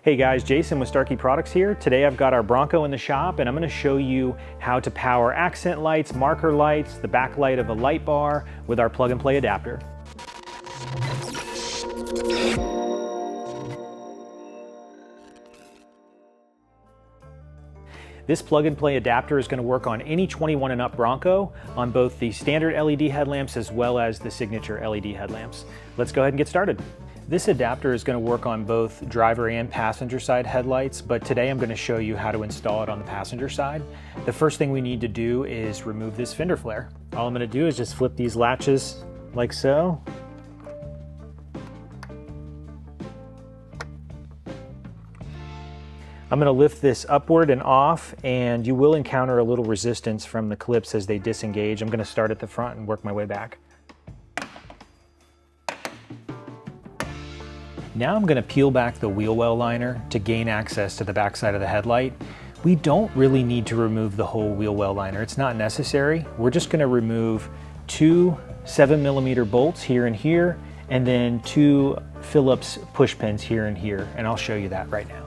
Hey guys, Jason with Starkey Products here. Today I've got our Bronco in the shop and I'm going to show you how to power accent lights, marker lights, the backlight of a light bar with our plug and play adapter. This plug and play adapter is going to work on any 21 and up Bronco on both the standard LED headlamps as well as the signature LED headlamps. Let's go ahead and get started. This adapter is going to work on both driver and passenger side headlights, but today I'm going to show you how to install it on the passenger side. The first thing we need to do is remove this fender flare. All I'm going to do is just flip these latches like so. I'm going to lift this upward and off, and you will encounter a little resistance from the clips as they disengage. I'm going to start at the front and work my way back. Now I'm going to peel back the wheel well liner to gain access to the backside of the headlight. We don't really need to remove the whole wheel well liner. It's not necessary. We're just going to remove two 7mm bolts here and here, and then two Phillips push pins here and here, and I'll show you that right now.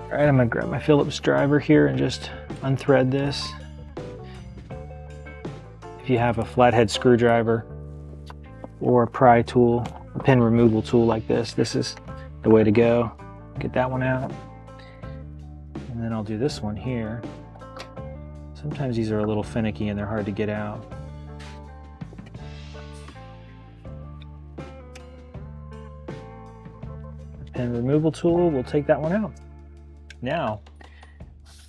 All right, I'm gonna grab my Phillips driver here and just unthread this. If you have a flathead screwdriver or a pry tool, a pin removal tool like this is the way to go. Get that one out. And then I'll do this one here. Sometimes these are a little finicky and they're hard to get out. The pin removal tool will take that one out. Now,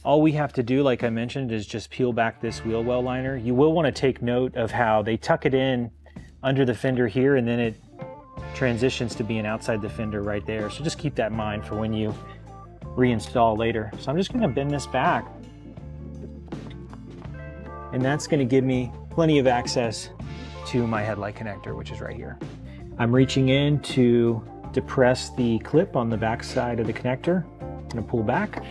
all we have to do, like I mentioned, is just peel back this wheel well liner. You will want to take note of how they tuck it in under the fender here, and then it transitions to being outside the fender right there. So just keep that in mind for when you reinstall later. So I'm just going to bend this back, and that's going to give me plenty of access to my headlight connector, which is right here. I'm reaching in to depress the clip on the back side of the connector. I'm going to pull back.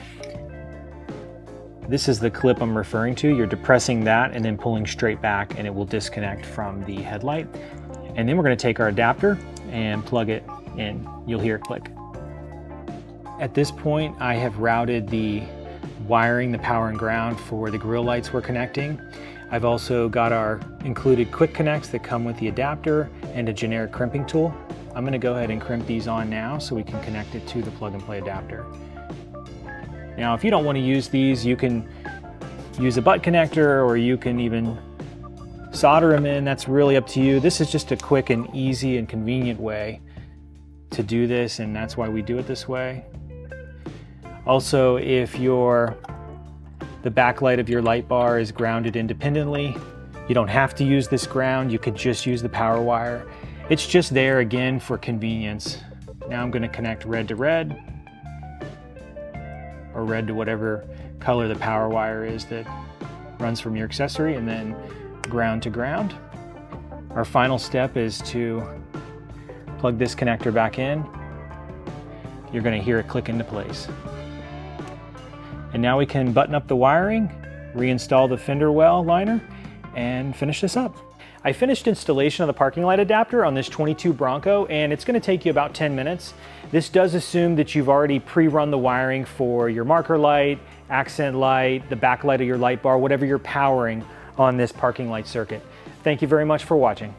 This is the clip I'm referring to. You're depressing that and then pulling straight back, and it will disconnect from the headlight. And then we're going to take our adapter and plug it in. You'll hear it click. At this point, I have routed the wiring, the power and ground for the grill lights we're connecting. I've also got our included quick connects that come with the adapter and a generic crimping tool. I'm going to go ahead and crimp these on now so we can connect it to the plug and play adapter. Now, if you don't want to use these, you can use a butt connector, or you can even solder them in. That's really up to you. This is just a quick and easy and convenient way to do this, and that's why we do it this way. Also, if the backlight of your light bar is grounded independently, you don't have to use this ground. You could just use the power wire. It's just there again for convenience. Now I'm going to connect red to red, or red to whatever color the power wire is that runs from your accessory, and then ground to ground. Our final step is to plug this connector back in. You're going to hear it click into place. And now we can button up the wiring, reinstall the fender well liner, and finish this up. I finished installation of the parking light adapter on this 22 Bronco, and it's going to take you about 10 minutes. This does assume that you've already pre-run the wiring for your marker light, accent light, the backlight of your light bar, whatever you're powering on this parking light circuit. Thank you very much for watching.